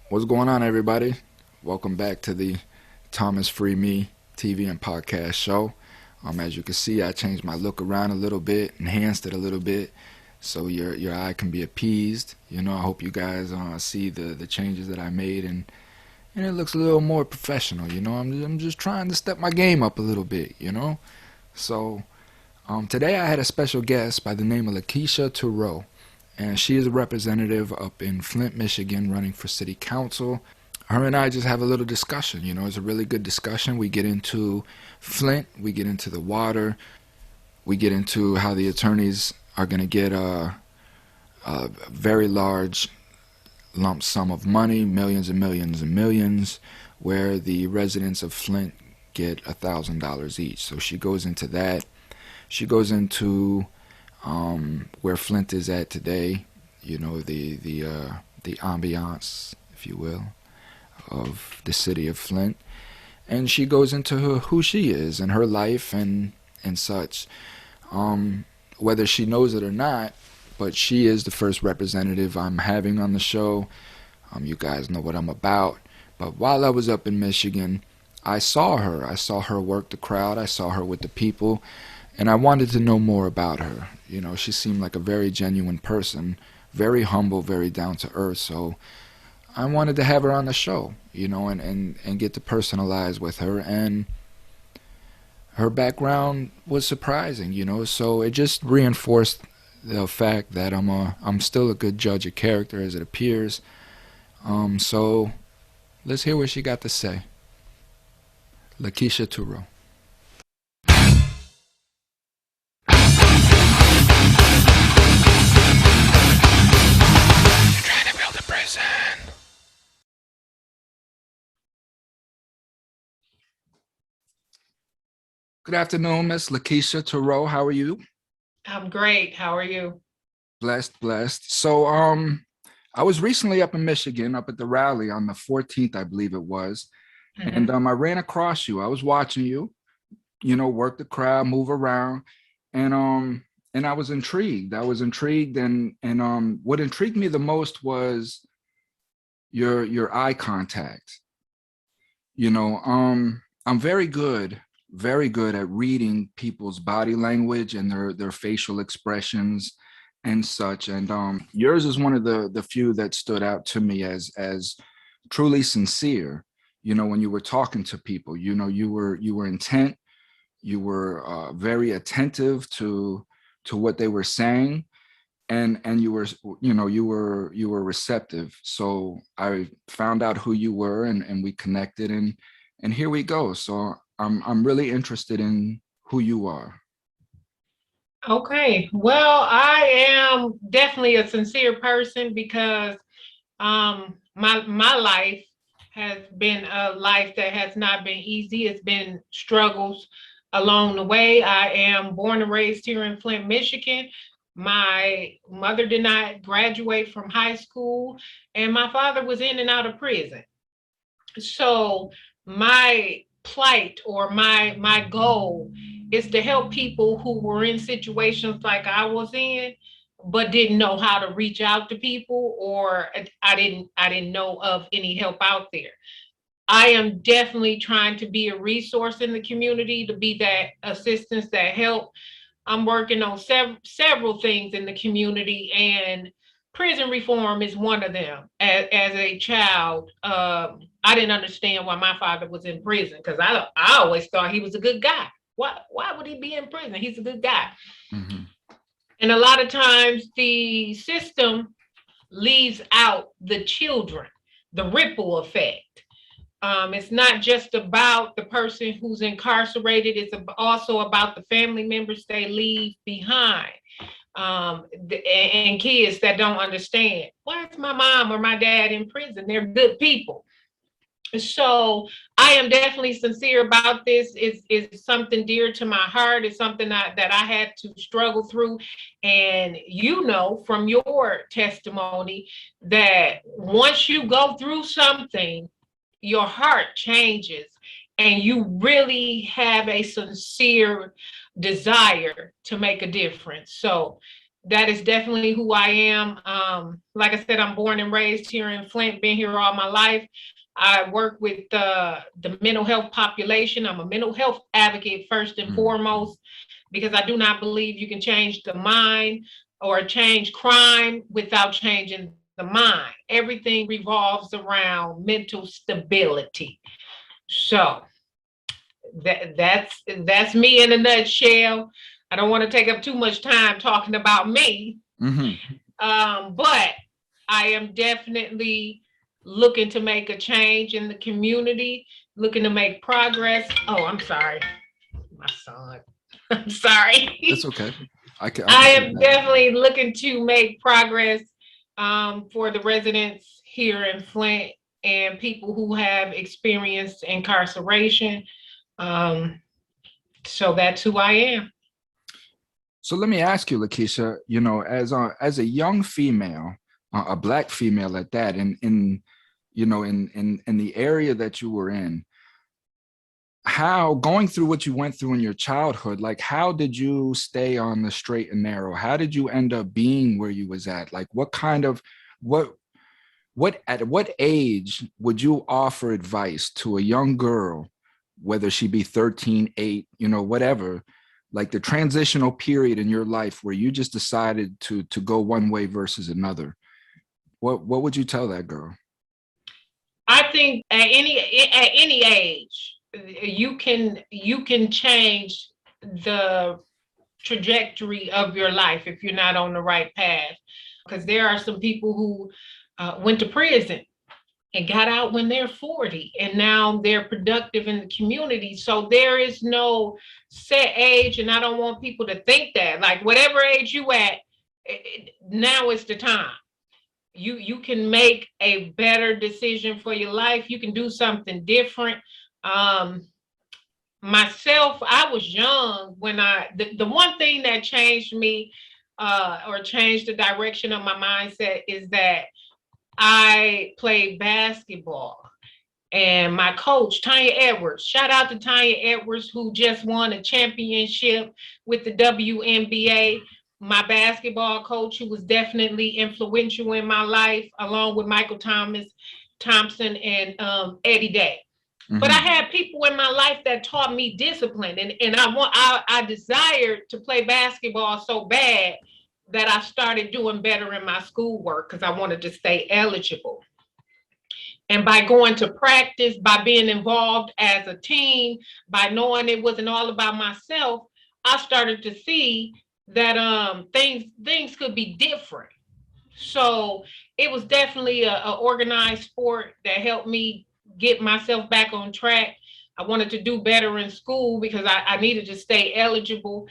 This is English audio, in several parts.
What's going on, everybody? Welcome back to the Thomas FreeMe TV and podcast show. As you can see, I changed my look around a little bit, enhanced it a little bit, so your eye can be appeased. I hope you guys see the changes that I made, and it looks a little more professional. I'm just trying to step my game up a little bit. So today I had a special guest by the name of Lakeisha Tureaud. And she is a representative up in Flint, Michigan, running for city council. Her and I just have a little discussion. It's a really good discussion. We get into Flint, we get into the water, we get into how the attorneys are going to get a very large lump sum of money, millions and millions and millions, where the residents of Flint get $1,000 each. So she goes into that. She goes into where Flint is at today, the ambiance, if you will, of the city of Flint, and she goes into who she is and her life and such. Whether she knows it or not, but she is the first representative I'm having on the show. You guys know what I'm about. But while I was up in Michigan, I saw her. I saw her work the crowd. I saw her with the people. And I wanted to know more about her. She seemed like a very genuine person, very humble, very down to earth. So I wanted to have her on the show, and get to personalize with her. And her background was surprising, so it just reinforced the fact that I'm still a good judge of character as it appears. So let's hear what she got to say. Lakeisha Tureaud. Good afternoon, Miss Lakeisha Tureaud. How are you? I'm great. How are you? Blessed, blessed. So, I was recently up in Michigan, up at the rally on the 14th, I believe it was, and Hmm. I ran across you. I was watching you, work the crowd, move around, and I was intrigued. And what intrigued me the most was your eye contact. I'm very good at reading people's body language and their facial expressions and such. And yours is one of the few that stood out to me as truly sincere. When you were talking to people, you were intent, you were very attentive to what they were saying, and you were receptive. So I found out who you were, and we connected, and here we go. So I'm really interested in who you are. Okay. Well, I am definitely a sincere person because my life has been a life that has not been easy. It's been struggles along the way. I am born and raised here in Flint, Michigan. My mother did not graduate from high school, and my father was in and out of prison. So my plight or my goal is to help people who were in situations like I was in but didn't know how to reach out to people, or I didn't know of any help out there. I am definitely trying to be a resource in the community, to be that assistance, that help. I'm working on several things in the community, and prison reform is one of them. As a child, I didn't understand why my father was in prison because I always thought he was a good guy. Why would he be in prison? He's a good guy. Hmm. And a lot of times the system leaves out the children, the ripple effect. It's not just about the person who's incarcerated, it's also about the family members they leave behind. And kids that don't understand, why is my mom or my dad in prison? They're good people. So I am definitely sincere about this. It's something dear to my heart. It's something that I had to struggle through. And from your testimony that once you go through something, your heart changes and you really have a sincere desire to make a difference. So that is definitely who I am. Like I said, I'm born and raised here in Flint, been here all my life. I work with the mental health population. I'm a mental health advocate first and foremost, because I do not believe you can change the mind or change crime without changing the mind. Everything revolves around mental stability. So that's me in a nutshell. I don't want to take up too much time talking about me, but I am definitely looking to make a change in the community, looking to make progress. Oh, I'm sorry, my son. I'm sorry. It's okay. I am definitely looking to make progress for the residents here in Flint and people who have experienced incarceration. So that's who I am. So let me ask you, Lakeisha, you know, as a young female, a Black female at that, in you know, in the area that you were in, how, going through what you went through in your childhood, like, how did you stay on the straight and narrow? How did you end up being where you was at? Like, what kind of, at what age would you offer advice to a young girl, whether she be 13, 8, you know, whatever, like the transitional period in your life where you just decided to go one way versus another? What would you tell that girl? I think at any age, you can change the trajectory of your life if you're not on the right path. Because there are some people who went to prison and got out when they're 40, and now they're productive in the community. So there is no set age, and I don't want people to think that, like, whatever age you at, now is the time. You can make a better decision for your life. You can do something different. Myself, I was young when the one thing that changed me or changed the direction of my mindset is that I played basketball. And my coach, Tanya Edwards, shout out to Tanya Edwards, who just won a championship with the WNBA. My basketball coach, who was definitely influential in my life, along with Michael Thompson, and Eddie Day. But I had people in my life that taught me discipline, and I desired to play basketball so bad that I started doing better in my schoolwork because I wanted to stay eligible. And by going to practice, by being involved as a team, by knowing it wasn't all about myself, I started to see that things could be different. So it was definitely a organized sport that helped me get myself back on track. I wanted to do better in school because I needed to stay eligible.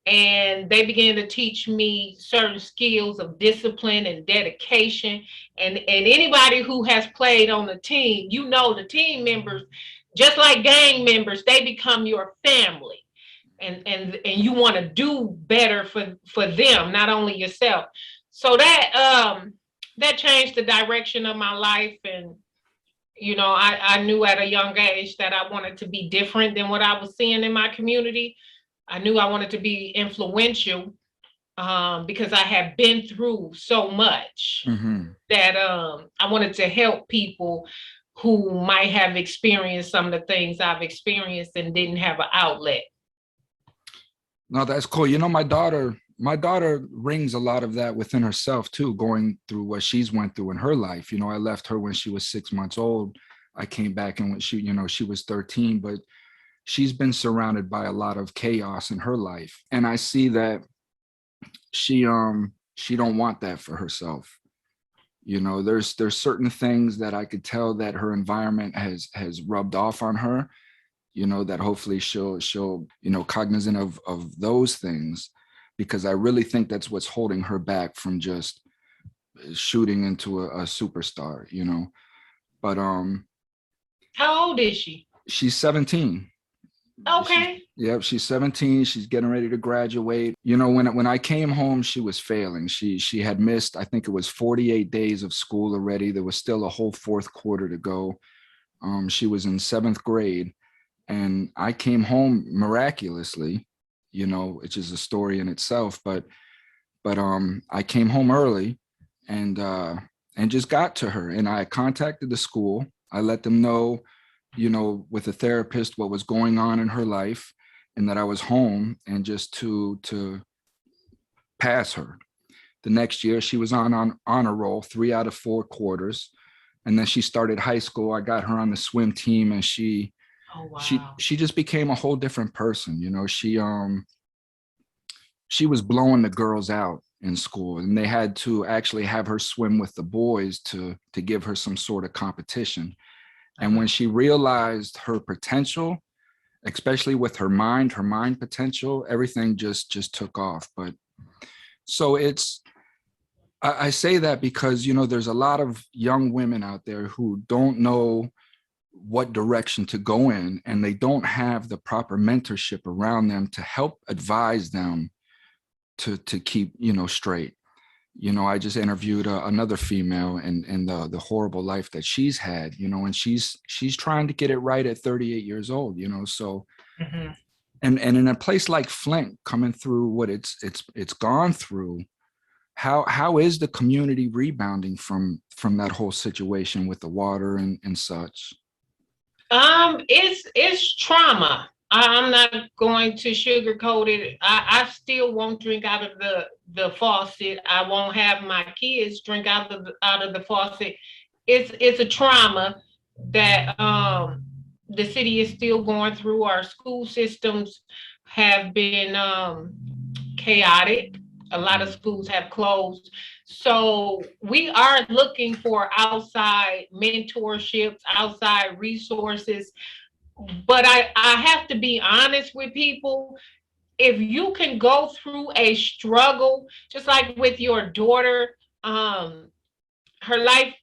And they began to teach me certain skills of discipline and dedication. And anybody who has played on the team, you know, the team members, just like gang members, they become your family. And you want to do better for them, not only yourself. So that changed the direction of my life. And you know, I knew at a young age that I wanted to be different than what I was seeing in my community. I knew I wanted to be influential because I had been through so much that I wanted to help people who might have experienced some of the things I've experienced and didn't have an outlet. No, that's cool. You know, my daughter rings a lot of that within herself too, going through what she's went through in her life. You know, I left her when she was 6 months old. I came back and when she, you know, she was 13, but she's been surrounded by a lot of chaos in her life. And I see that she don't want that for herself. You know, there's certain things that I could tell that her environment has rubbed off on her, you know, that hopefully she'll, you know, cognizant of those things, because I really think that's what's holding her back from just shooting into a superstar, you know. But how old is she? She's 17. Okay. She's 17. She's getting ready to graduate. You know, when I came home, she was failing. She had missed, I think it was 48 days of school already. There was still a whole fourth quarter to go. She was in 7th grade, and I came home miraculously, you know, which is a story in itself. But But I came home early and just got to her, and I contacted the school. I let them know, with a therapist, what was going on in her life, and that I was home, and just to pass her. The next year, she was on honor roll, 3 out of 4 quarters, and then she started high school. I got her on the swim team, and Oh, wow. she just became a whole different person. She was blowing the girls out in school, and they had to actually have her swim with the boys to give her some sort of competition. And when she realized her potential, especially with her mind potential, everything just took off. But so I say that because, there's a lot of young women out there who don't know what direction to go in, and they don't have the proper mentorship around them to help advise them to keep, straight. I just interviewed another female and the horrible life that she's had, and she's trying to get it right at 38 years old, so and in a place like Flint, coming through what it's gone through, how is the community rebounding from that whole situation with the water and such? It's trauma. I'm not going to sugarcoat it. I still won't drink out of the faucet. I won't have my kids drink out of the faucet. It's a trauma that the city is still going through. Our school systems have been chaotic. A lot of schools have closed. So we are looking for outside mentorships, outside resources. But I have to be honest with people. If you can go through a struggle, just like with your daughter, her life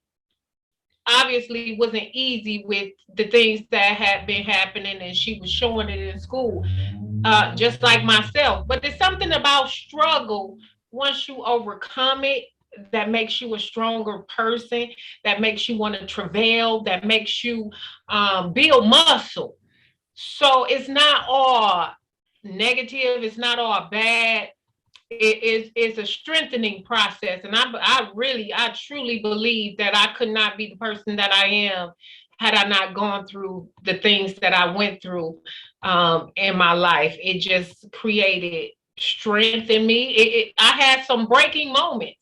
obviously wasn't easy with the things that had been happening, and she was showing it in school, just like myself. But there's something about struggle, once you overcome it, that makes you a stronger person, that makes you want to travail, that makes you build muscle. So it's not all negative, it's not all bad. It's a strengthening process. And I truly believe that I could not be the person that I am had I not gone through the things that I went through in my life. It just created strength in me. I had some breaking moments.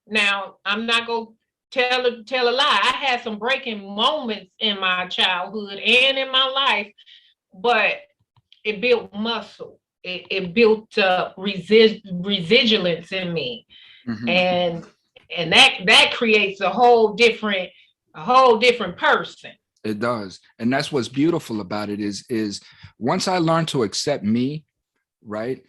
Now, I'm not going to tell a lie. I had some breaking moments in my childhood and in my life, but it built muscle. It built resilience in me, Mm-hmm. and that creates a whole different person. It does. And that's what's beautiful about it is once I learned to accept me, right?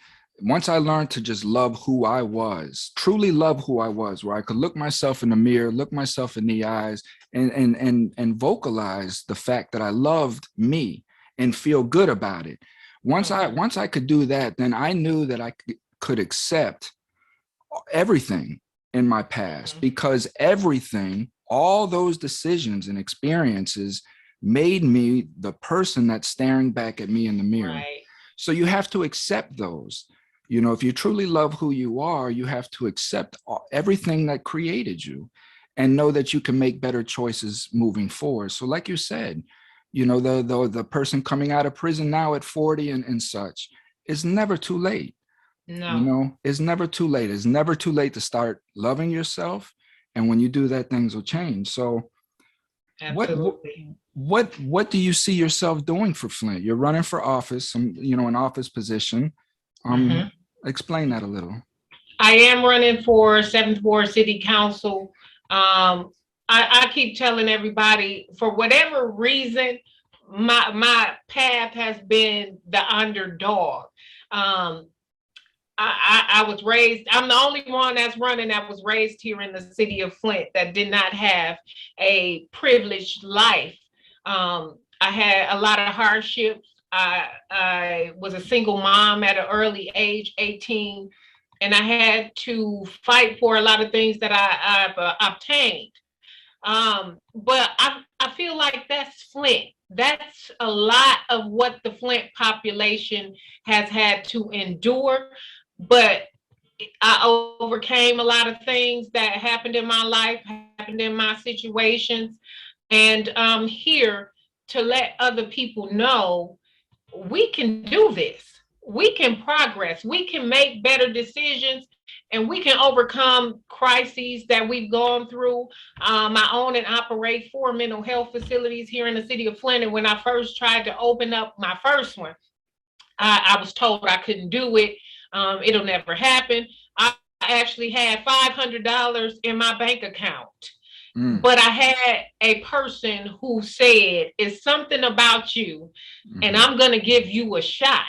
Once I learned to just love who I was, truly love who I was, where I could look myself in the mirror, look myself in the eyes, and vocalize the fact that I loved me and feel good about it. Once I could do that, then I knew that I could accept everything in my past, because everything, all those decisions and experiences made me the person that's staring back at me in the mirror. Right. So you have to accept those. If you truly love who you are, you have to accept everything that created you and know that you can make better choices moving forward. So like you said, the person coming out of prison now at 40 and such, it's never too late. No. It's never too late. It's never too late to start loving yourself. And when you do that, things will change. So absolutely. What do you see yourself doing for Flint? You're running for office, an office position. Explain that a little. I am running for 7th Ward City Council. I keep telling everybody, for whatever reason, my path has been the underdog. I was raised, I'm the only one that's running that was raised here in the city of Flint that did not have a privileged life. I had a lot of hardships. I was a single mom at an early age, 18, and I had to fight for a lot of things that I've obtained. But I feel like that's Flint. That's a lot of what the Flint population has had to endure. But I overcame a lot of things that happened in my life, happened in my situations, and I'm here to let other people know we can do this. We can progress. We can make better decisions, and we can overcome crises that we've gone through. I own and operate 4 mental health facilities here in the city of Flint. And when I first tried to open up my first one, I was told I couldn't do it. It'll never happen. I actually had $500 in my bank account. But I had a person who said, it's something about you, and I'm going to give you a shot.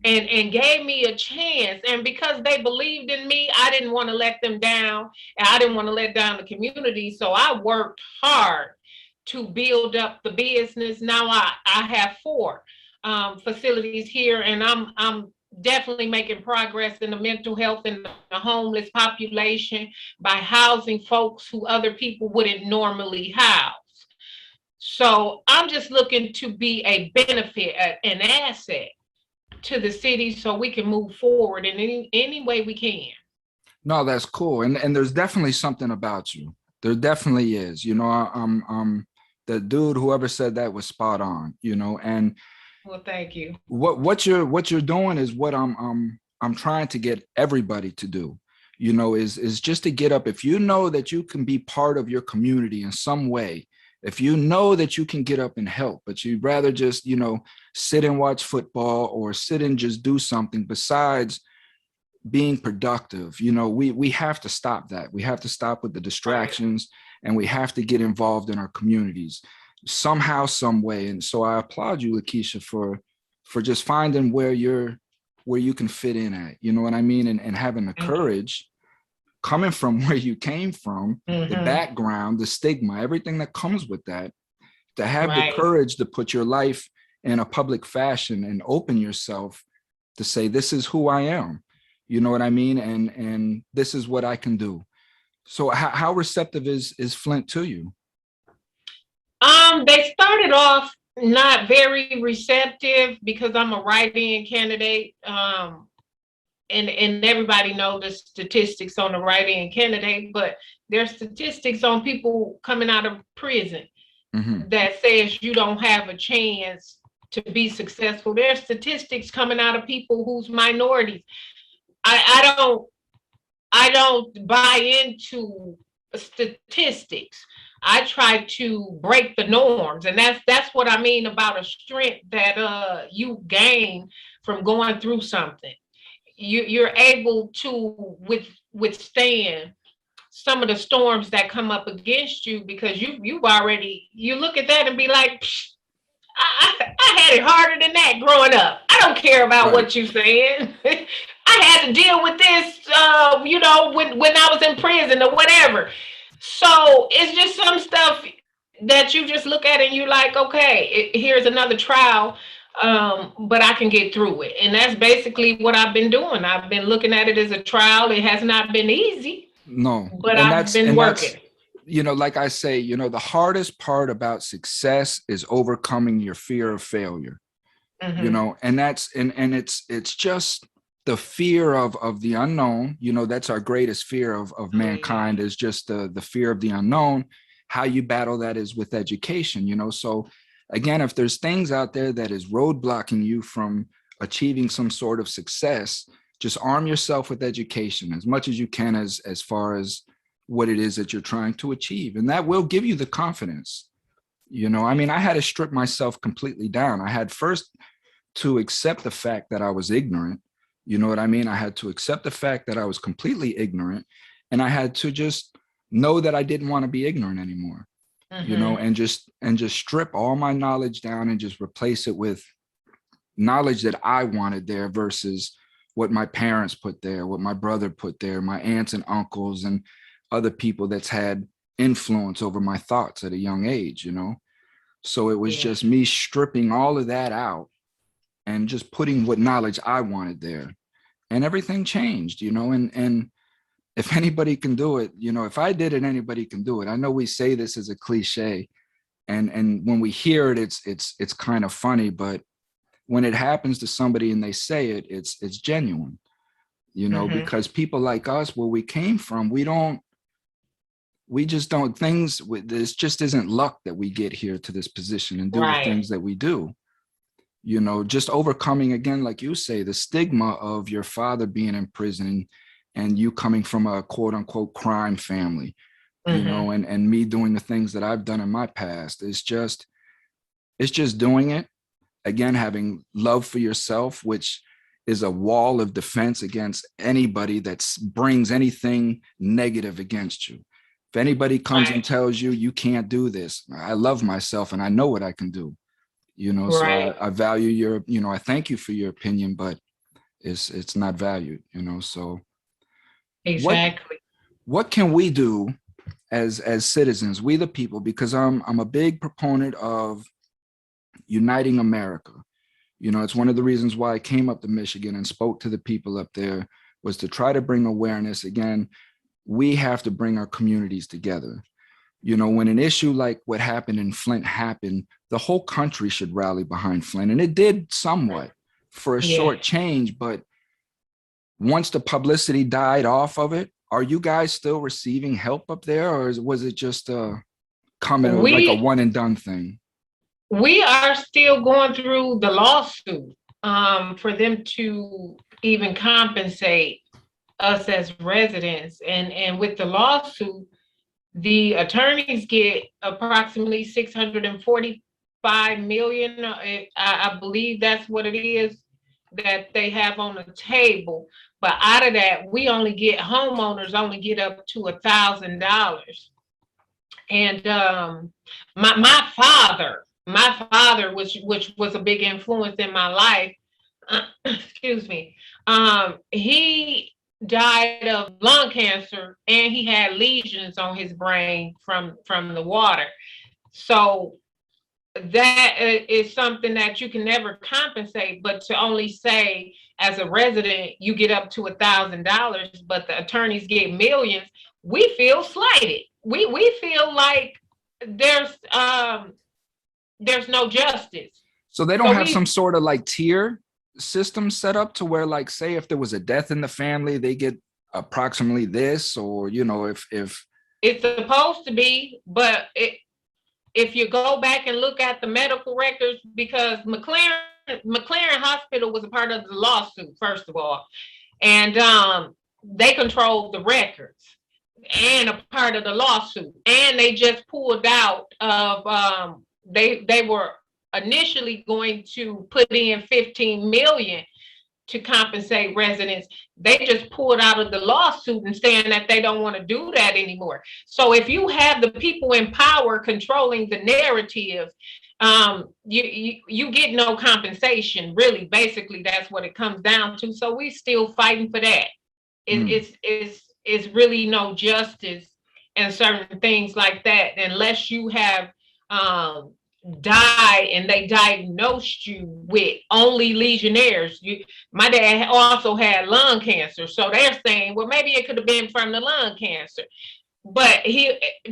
And gave me a chance. And because they believed in me, I didn't want to let them down. And I didn't want to let down the community. So I worked hard to build up the business. Now I have 4 facilities here, and I'm definitely making progress in the mental health and the homeless population by housing folks who other people wouldn't normally house. So I'm just looking to be a benefit, an asset to the city, so we can move forward in any way we can. No, that's cool. And there's definitely something about you. There definitely is. I'm the dude, whoever said that was spot on, and well, thank you. What you're doing is what I'm trying to get everybody to do, is just to get up. If you know that you can be part of your community in some way, if you know that you can get up and help, but you'd rather just, sit and watch football or sit and just do something besides being productive, we have to stop that. We have to stop with the distractions, and we have to get involved in our communities somehow, some way. And so I applaud you, Lakeisha, for just finding where you can fit in at, you know what I mean? And having the courage coming from where you came from, the background, the stigma, everything that comes with that, to have the courage to put your life in a public fashion and open yourself to say, this is who I am, you know what I mean? And this is what I can do. So how receptive is Flint to you? They started off not very receptive because I'm a write-in candidate. And everybody knows the statistics on the write-in candidate, but there's statistics on people coming out of prison that says you don't have a chance to be successful. There's statistics coming out of people who's minorities. I don't buy into statistics. I try to break the norms, and that's what I mean about a strength that you gain from going through something. You're able to withstand some of the storms that come up against you because you look at that and be like, I had it harder than that growing up. I don't care about what you're saying. I had to deal with this, when I was in prison or whatever. So it's just some stuff that you just look at and you're like, okay, here's another trial, but I can get through it. And that's basically what I've been doing. I've been looking at it as a trial. It has not been easy. No, but I've been working. Like I say, the hardest part about success is overcoming your fear of failure. And that's and it's just the fear of the unknown. That's our greatest fear of mankind, is just the fear of the unknown. How you battle that is with education. So again, if there's things out there that is roadblocking you from achieving some sort of success, just arm yourself with education as much as you can as far as what it is that you're trying to achieve. And that will give you the confidence. I had to strip myself completely down. I had first to accept the fact that I was ignorant. You know what I mean? I had to accept the fact that I was completely ignorant, and I had to just know that I didn't want to be ignorant anymore, and just strip all my knowledge down and just replace it with knowledge that I wanted there versus what my parents put there, what my brother put there, my aunts and uncles and other people that's had influence over my thoughts at a young age, So it was just me stripping all of that out and just putting what knowledge I wanted there. And everything changed, and if anybody can do it, if I did it, anybody can do it. I know we say this as a cliche, and when we hear it, it's kind of funny, but when it happens to somebody and they say it, it's genuine. you know, because people like us, where we came from, we just don't, this just isn't luck that we get here to this position and do the things that we do. You know, just overcoming, again, like you say, the stigma of your father being in prison and you coming from a quote unquote crime family, you know, and me doing the things that I've done in my past. It's just doing it. Again, having love for yourself, which is a wall of defense against anybody that brings anything negative against you. If anybody comes and tells you you can't do this, I love myself and I know what I can do. You know, so I value your, you know, I thank you for your opinion, but it's not valued, you know. So exactly. What can we do as citizens, we the people, because I'm a big proponent of uniting America. You know, it's one of the reasons why I came up to Michigan and spoke to the people up there, was to try to bring awareness. Again, we have to bring our communities together. You know, when an issue like what happened in Flint happened, the whole country should rally behind Flint. And it did somewhat for a short change. But once the publicity died off of it, are you guys still receiving help up there? Or was it just coming like a one and done thing? We are still going through the lawsuit for them to even compensate us as residents. And with the lawsuit, the attorneys get approximately $645 million. I believe that's what it is that they have on the table. But out of that, homeowners only get up to $1,000. And my father, which was a big influence in my life, excuse me, he died of lung cancer and he had lesions on his brain from the water. So that is something that you can never compensate, but to only say as a resident you get up to $1,000, but the attorneys get millions, we feel slighted. We feel like there's no justice. So they don't have some sort of like tier system set up to where, like, say if there was a death in the family, they get approximately this, or, you know, if it's supposed to be, but if you go back and look at the medical records, because McLaren Hospital was a part of the lawsuit, first of all, and they controlled the records and a part of the lawsuit, and they just pulled out of they were initially going to put in $15 million to compensate residents. They just pulled out of the lawsuit and saying that they don't want to do that anymore. So if you have the people in power controlling the narrative, you get no compensation, really. Basically, that's what it comes down to. So we still fighting for that. It's really no justice and certain things like that unless you have died and they diagnosed you with only legionnaires. My dad also had lung cancer, so they're saying, well, maybe it could have been from the lung cancer, but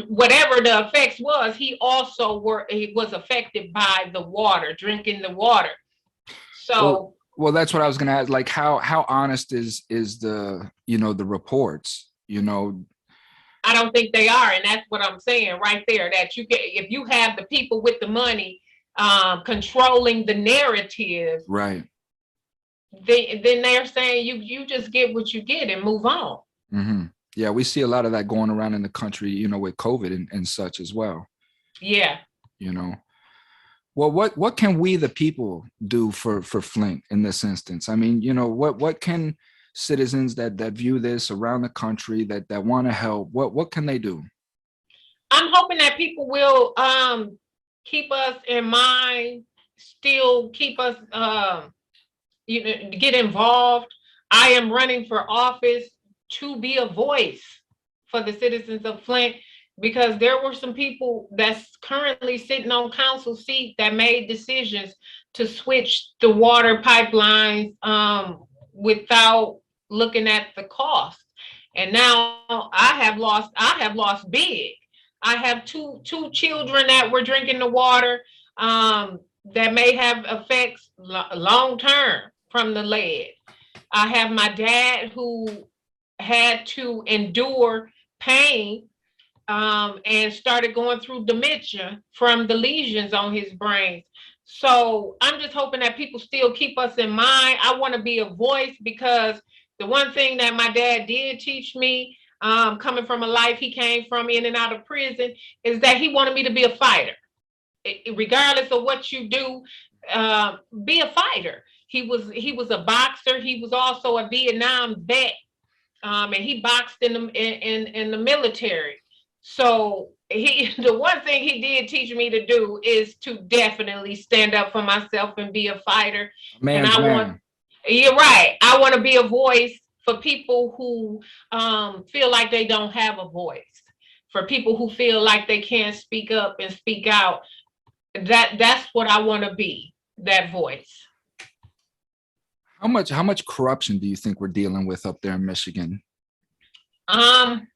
whatever the effects was, he was affected by the water, drinking the water. So well, that's what I was going to ask. Like, how honest is the, you know, the reports, you know? I don't think they are, and that's what I'm saying right there. That if you have the people with the money controlling the narrative, right? Then they're saying you just get what you get and move on. Mm-hmm. Yeah, we see a lot of that going around in the country, you know, with COVID and such as well. Yeah. You know, well, what can we the people do for Flint in this instance? I mean, you know, what can citizens that view this around the country that want to help, what can they do? I'm hoping that people will keep us in mind, still keep us get involved. I am running for office to be a voice for the citizens of Flint, because there were some people that's currently sitting on council seat that made decisions to switch the water pipelines without looking at the cost. And now I have lost big. I have two children that were drinking the water that may have effects long term from the lead. I have my dad who had to endure pain and started going through dementia from the lesions on his brain. So I'm just hoping that people still keep us in mind. I want to be a voice because the one thing that my dad did teach me, coming from a life he came from in and out of prison, is that he wanted me to be a fighter. Regardless of what you do, be a fighter. He was a boxer. He was also a Vietnam vet, and he boxed in the military. So the one thing he did teach me to do is to definitely stand up for myself and be a fighter. And Man's man. you're right. I want to be a voice for people who feel like they don't have a voice, for people who feel like they can't speak up and speak out. That's what I want to be, that voice. How much corruption do you think we're dealing with up there in Michigan? Um,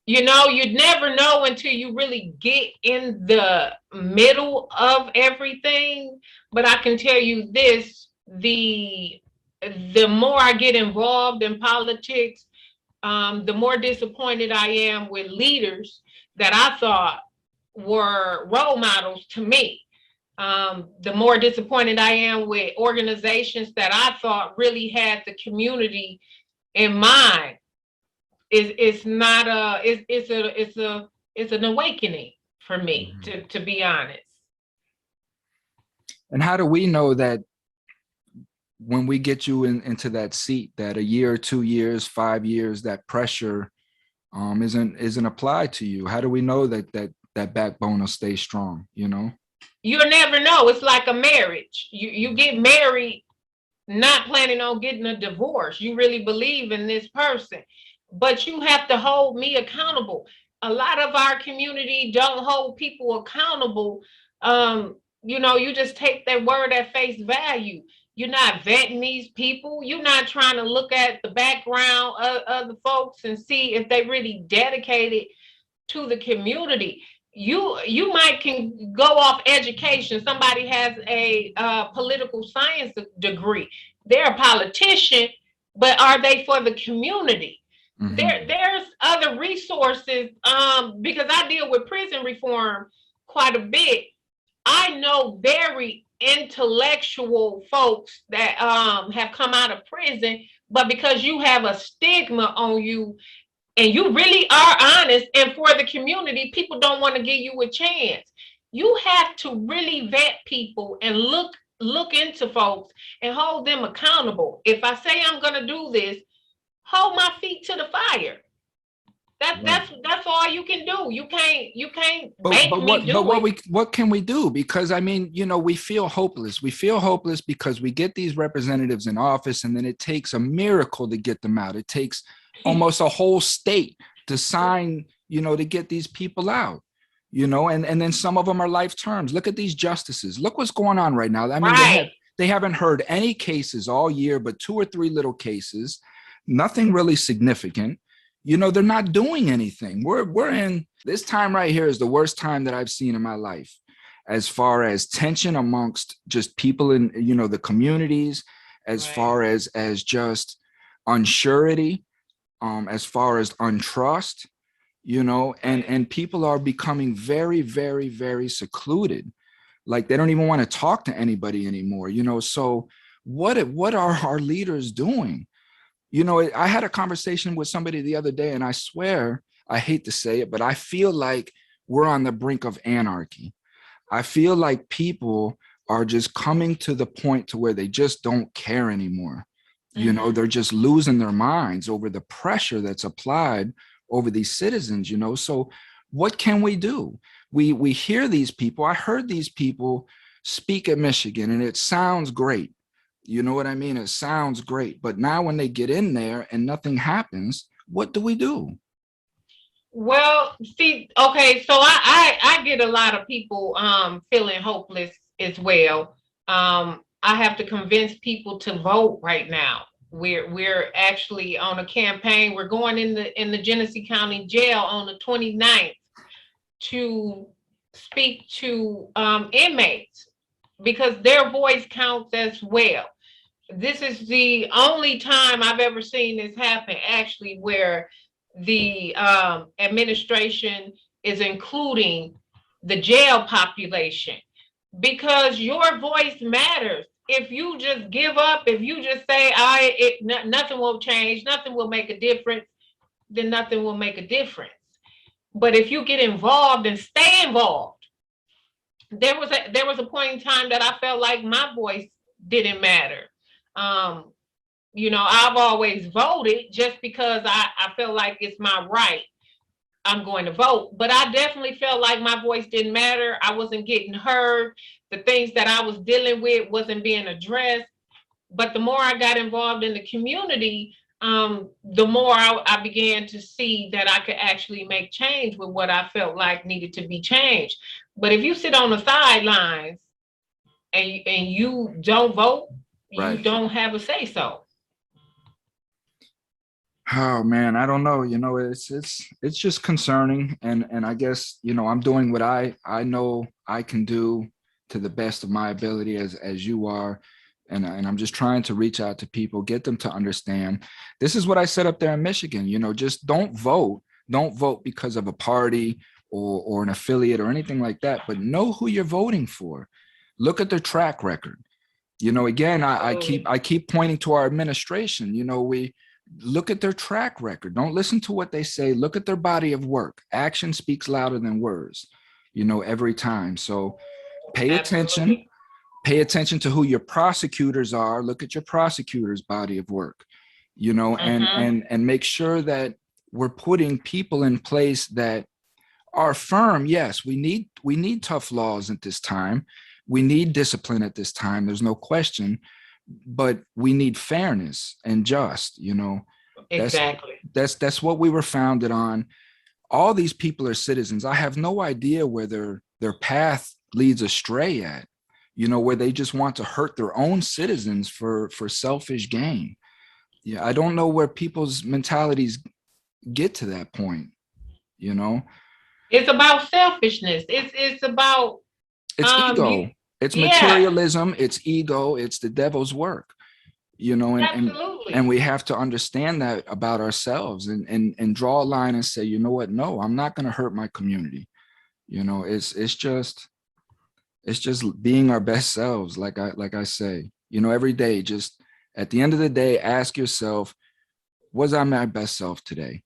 you'd never know until you really get in the middle of everything. But I can tell you this, the more I get involved in politics, the more disappointed I am with leaders that I thought were role models to me. The more disappointed I am with organizations that I thought really had the community in mind. It's not a it's an awakening for me, to be honest. And how do we know that when we get you into that seat, that a year, 2 years, 5 years, that pressure isn't applied to you? How do we know that backbone will stay strong? You'll never know. It's like a marriage. You get married not planning on getting a divorce. You really believe in this person, but you have to hold me accountable. A lot of our community don't hold people accountable. You just take their word at face value. You're not vetting these people. You're not trying to look at the background of the folks and see if they really dedicated to the community. You might can go off education. Somebody has a political science degree. They're a politician, but are they for the community? Mm-hmm. There's other resources, because I deal with prison reform quite a bit. I know very intellectual folks that have come out of prison, but because you have a stigma on you and you really are honest and for the community, people don't want to give you a chance. You have to really vet people and look into folks and hold them accountable. If I say I'm going to do this, hold my feet to the fire. That's all you can do. You can't make me do it. What can we do? Because we feel hopeless. We feel hopeless because we get these representatives in office, and then it takes a miracle to get them out. It takes almost a whole state to sign, to get these people out. And then some of them are life terms. Look at these justices. Look what's going on right now. Right. They haven't heard any cases all year, but 2 or 3 little cases. Nothing really significant. They're not doing anything. We're in this time right here is the worst time that I've seen in my life, as far as tension amongst just people in, the communities, as far as just unsurety, as far as untrust, and people are becoming very, very, very secluded. Like they don't even want to talk to anybody anymore, So what are our leaders doing? I had a conversation with somebody the other day, and I swear, I hate to say it, but I feel like we're on the brink of anarchy. I feel like people are just coming to the point to where they just don't care anymore. They're just losing their minds over the pressure that's applied over these citizens, So what can we do? We hear these people. I heard these people speak at Michigan, and it sounds great. You know what I mean? It sounds great. But now when they get in there and nothing happens, what do we do? Well, see, okay, so I get a lot of people feeling hopeless as well. I have to convince people to vote right now. We're actually on a campaign. We're going in the Genesee County Jail on the 29th to speak to inmates, because their voice counts as well. this is the only time I've ever seen this happen, actually, where the administration is including the jail population, because your voice matters. If you just give up, if you just say, nothing will change, nothing will make a difference, then nothing will make a difference. But if you get involved and stay involved, there was a point in time that I felt like my voice didn't matter. Um, I've always voted just because I feel like it's my right. I'm going to vote. But I definitely felt like my voice didn't matter. I wasn't getting heard. The things that I was dealing with wasn't being addressed. But the more I got involved in the community, the more I began to see that I could actually make change with what I felt like needed to be changed. But if you sit on the sidelines and you don't vote, you Right. don't have a say so. Oh man, I don't know. It's just concerning, and I guess I'm doing what I know I can do to the best of my ability as you are, and I'm just trying to reach out to people, get them to understand. This is what I said up there in Michigan. Just don't vote. Don't vote because of a party or an affiliate or anything like that, but know who you're voting for. Look at their track record. Again, I keep pointing to our administration. We look at their track record. Don't listen to what they say. Look at their body of work. Action speaks louder than words, every time. So pay attention. Absolutely. Pay attention to who your prosecutors are. Look at your prosecutors' body of work, and make sure that we're putting people in place that are firm. Yes, we need tough laws at this time. We need discipline at this time. There's no question, but we need fairness and just. Exactly. That's what we were founded on. All these people are citizens. I have no idea where their path leads astray at. Where they just want to hurt their own citizens for selfish gain. Yeah, I don't know where people's mentalities get to that point. It's about selfishness. It's about It's ego. It's materialism. It's ego. It's the devil's work. And we have to understand that about ourselves and draw a line and say, you know what? No, I'm not going to hurt my community. It's just being our best selves. Like I say, every day, just at the end of the day, ask yourself, was I my best self today?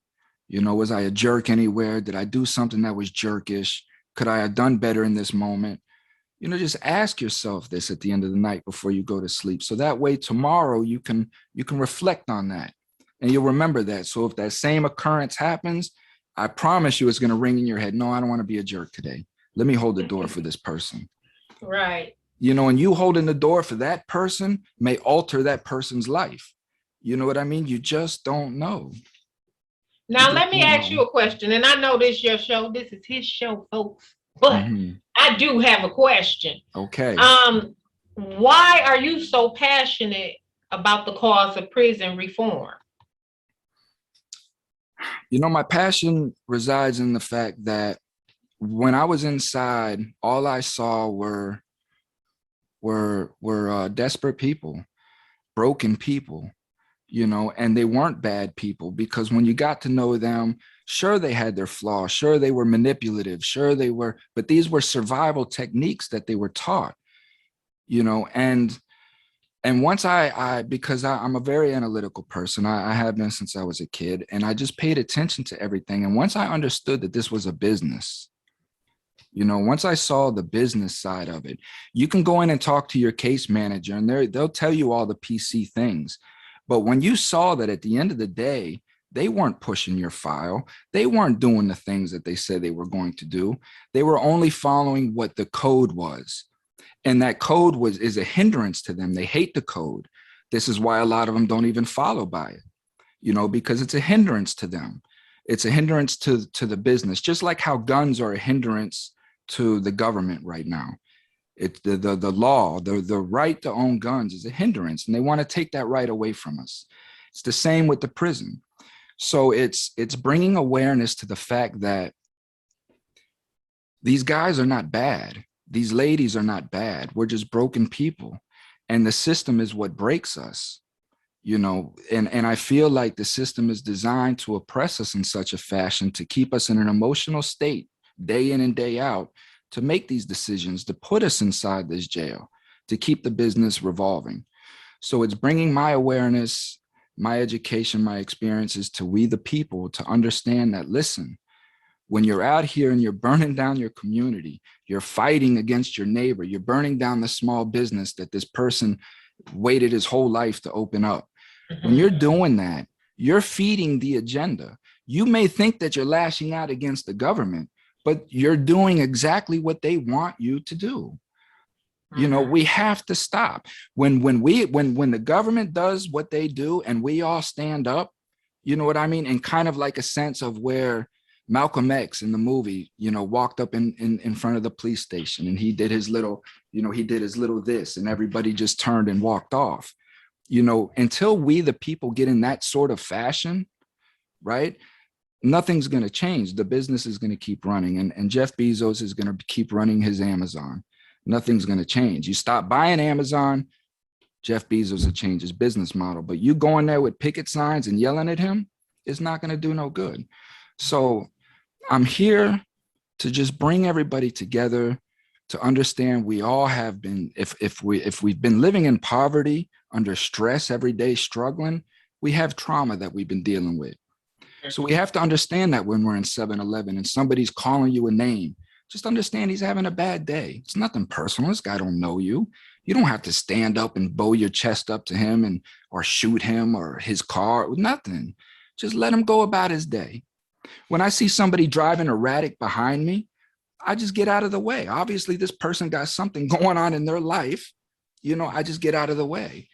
Was I a jerk anywhere? Did I do something that was jerkish? Could I have done better in this moment? Just ask yourself this at the end of the night before you go to sleep. So that way tomorrow you can reflect on that and you'll remember that. So if that same occurrence happens, I promise you it's going to ring in your head. No, I don't want to be a jerk today. Let me hold the door for this person. Right. And you holding the door for that person may alter that person's life. You know what I mean? You just don't know. Now, let me ask you a question. And I know this is your show. This is his show, folks. But I do have a question. Okay. Why are you so passionate about the cause of prison reform? My passion resides in the fact that when I was inside, all I saw were desperate people, broken people, and they weren't bad people, because when you got to know them, sure, they had their flaws, sure, they were manipulative, sure they were, but these were survival techniques that they were taught, and once because I'm a very analytical person, I have been since I was a kid, and I just paid attention to everything. And once I understood that this was a business, once I saw the business side of it, you can go in and talk to your case manager and they'll tell you all the PC things. But when you saw that at the end of the day, they weren't pushing your file, they weren't doing the things that they said they were going to do. They were only following what the code was. And that code is a hindrance to them. They hate the code. This is why a lot of them don't even follow by it, because it's a hindrance to them. It's a hindrance to the business, just like how guns are a hindrance to the government right now. It's the law, the right to own guns is a hindrance, and they want to take that right away from us. It's the same with the prison. So it's bringing awareness to the fact that these guys are not bad. These ladies are not bad. We're just broken people. And the system is what breaks us, and I feel like the system is designed to oppress us in such a fashion to keep us in an emotional state day in and day out, to make these decisions, to put us inside this jail, to keep the business revolving. So it's bringing my awareness, my education, my experiences to we the people to understand that, listen, when you're out here and you're burning down your community, you're fighting against your neighbor, you're burning down the small business that this person waited his whole life to open up. When you're doing that, you're feeding the agenda. You may think that you're lashing out against the government, but you're doing exactly what they want you to do. We have to stop. When the government does what they do and we all stand up, you know what I mean? And kind of like a sense of where Malcolm X in the movie, walked up in front of the police station and he did his little, this, and everybody just turned and walked off. Until we, the people, get in that sort of fashion, right? Nothing's going to change. The business is going to keep running, and Jeff Bezos is going to keep running his Amazon. Nothing's going to change. You stop buying Amazon, Jeff Bezos will change his business model. But you going there with picket signs and yelling at him is not going to do no good. So I'm here to just bring everybody together to understand we all have been, if we've been living in poverty, under stress every day, struggling, we have trauma that we've been dealing with. So we have to understand that when we're in 7-Eleven and somebody's calling you a name, just understand he's having a bad day. It's nothing personal. This guy don't know you. You don't have to stand up and bow your chest up to him or shoot him or his car, nothing. Just let him go about his day. When I see somebody driving erratic behind me, I just get out of the way. Obviously, this person got something going on in their life. I just get out of the way.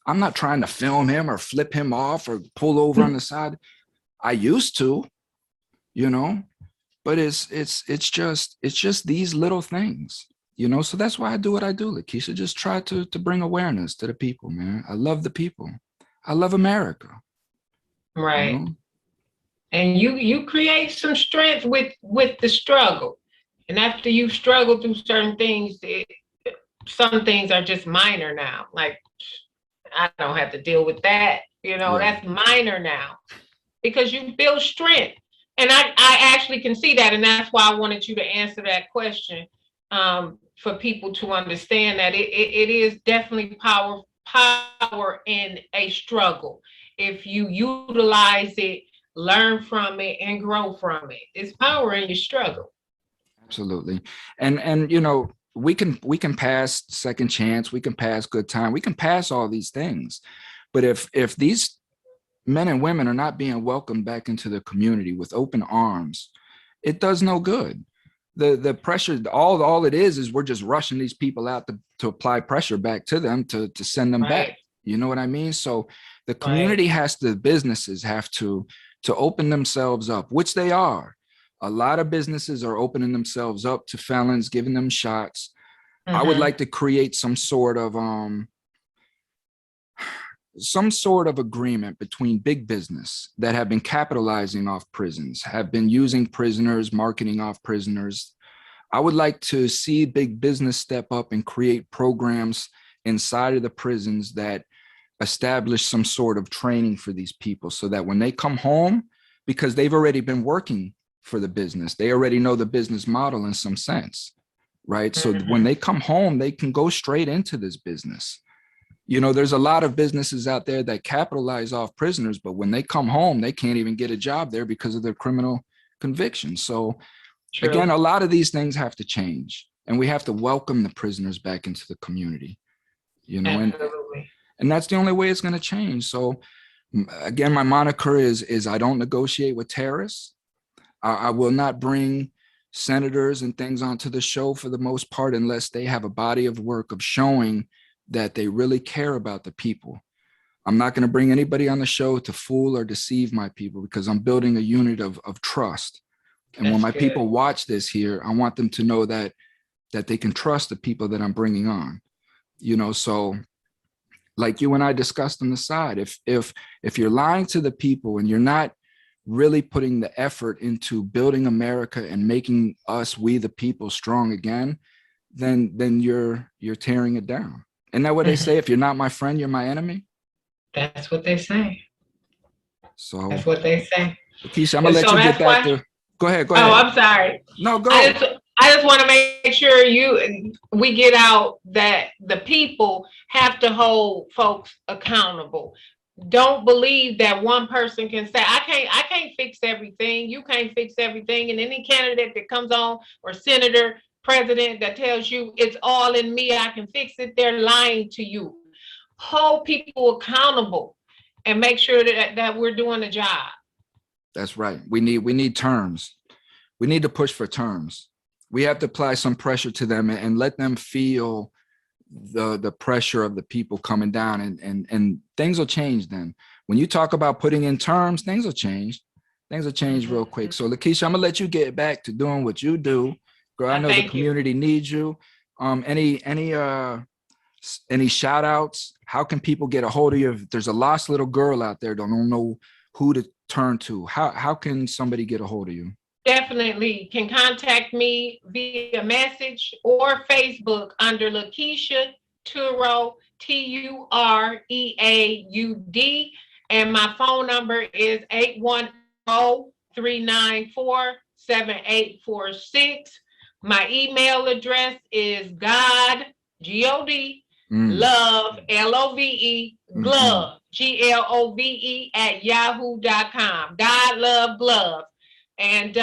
I'm not trying to film him or flip him off or pull over on the side. I used to, but it's just these little things, so that's why I do what I do, Lakeisha. Just try to bring awareness to the people, man. I love the people. I love America. Right. And you create some strength with the struggle. And after you've struggled through certain things, some things are just minor now. Like, I don't have to deal with that. That's minor now because you build strength. And I actually can see that. And that's why I wanted you to answer that question, for people to understand that it is definitely power in a struggle. If you utilize it, learn from it, and grow from it, it's power in your struggle. Absolutely. And we can pass second chance, we can pass good time, we can pass all these things. But if these men and women are not being welcomed back into the community with open arms, it does no good. The pressure, all it is we're just rushing these people out to apply pressure back to them to send them back. You know what I mean? So the community businesses have to open themselves up, which they are. A lot of businesses are opening themselves up to felons, giving them shots. I would like to create some sort of agreement between big business that have been capitalizing off prisons, have been using prisoners, marketing off prisoners. I would like to see big business step up and create programs inside of the prisons that establish some sort of training for these people so that when they come home, because they've already been working for the business, they already know the business model in some sense, right? So when they come home, they can go straight into this business. There's a lot of businesses out there that capitalize off prisoners, but when they come home, they can't even get a job there because of their criminal convictions. So again, a lot of these things have to change, and we have to welcome the prisoners back into the community, and that's the only way it's going to change. So again, my moniker is I don't negotiate with terrorists. I will not bring senators and things onto the show for the most part unless they have a body of work of showing that they really care about the people. I'm not going to bring anybody on the show to fool or deceive my people because I'm building a unit of trust. And when my people watch this here, I want them to know that they can trust the people that I'm bringing on. So like you and I discussed on the side, if you're lying to the people and you're not really putting the effort into building America and making us, we the people, strong again, then you're tearing it down. Isn't that what they say? Mhm. If you're not my friend, you're my enemy. That's what they say. So, That's what they say. Lakeisha, I'm gonna And let so you get that's back why. to. Go ahead. Go Oh, ahead. I'm sorry. No, I go. just I just want to make sure we get out that the people have to hold folks accountable. Don't believe that one person can say, I can't fix everything. You can't fix everything. And any candidate that comes on, or senator, president, that tells you it's all in me, I can fix it, they're lying to you. Hold people accountable and make sure that we're doing the job. That's right. We need terms. We need to push for terms. We have to apply some pressure to them and let them feel the pressure of the people coming down, and things will change then. When you talk about putting in terms, things will change. Things will change real quick. So Lakeisha, I'm gonna let you get back to doing what you do. Girl, I know the Thank you. community needs you. Any shout outs? How can people get a hold of you if there's a lost little girl out there don't know who to turn to? How can somebody get a hold of you? Definitely can contact me via message or Facebook under Lakeisha Tureaud, Tureaud, and my phone number is 810-394-7846. My email address is God Mm, love Love mm-mm. Glove at yahoo.com. God love glove. And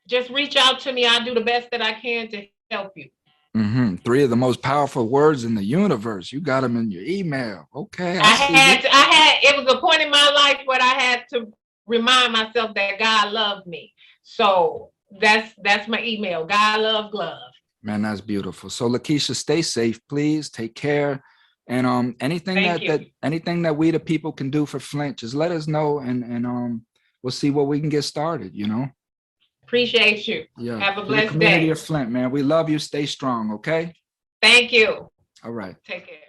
just reach out to me. I'll do the best that I can to help you. Mm-hmm. Three of the most powerful words in the universe. You got them in your email. Okay, I I see you. had to, I had it was a point in my life where I had to remind myself that God loved me. So that's my email. God love glove. Man, that's beautiful. So Lakeisha, stay safe, please. Take care. And anything Thank that you. anything that we the people can do for Flint, just let us know, and we'll see what we can get started, you know? Appreciate you. Yeah. Have a To the blessed community day. of Flint, man. We love you. Stay strong, okay? Thank you. All right. Take care.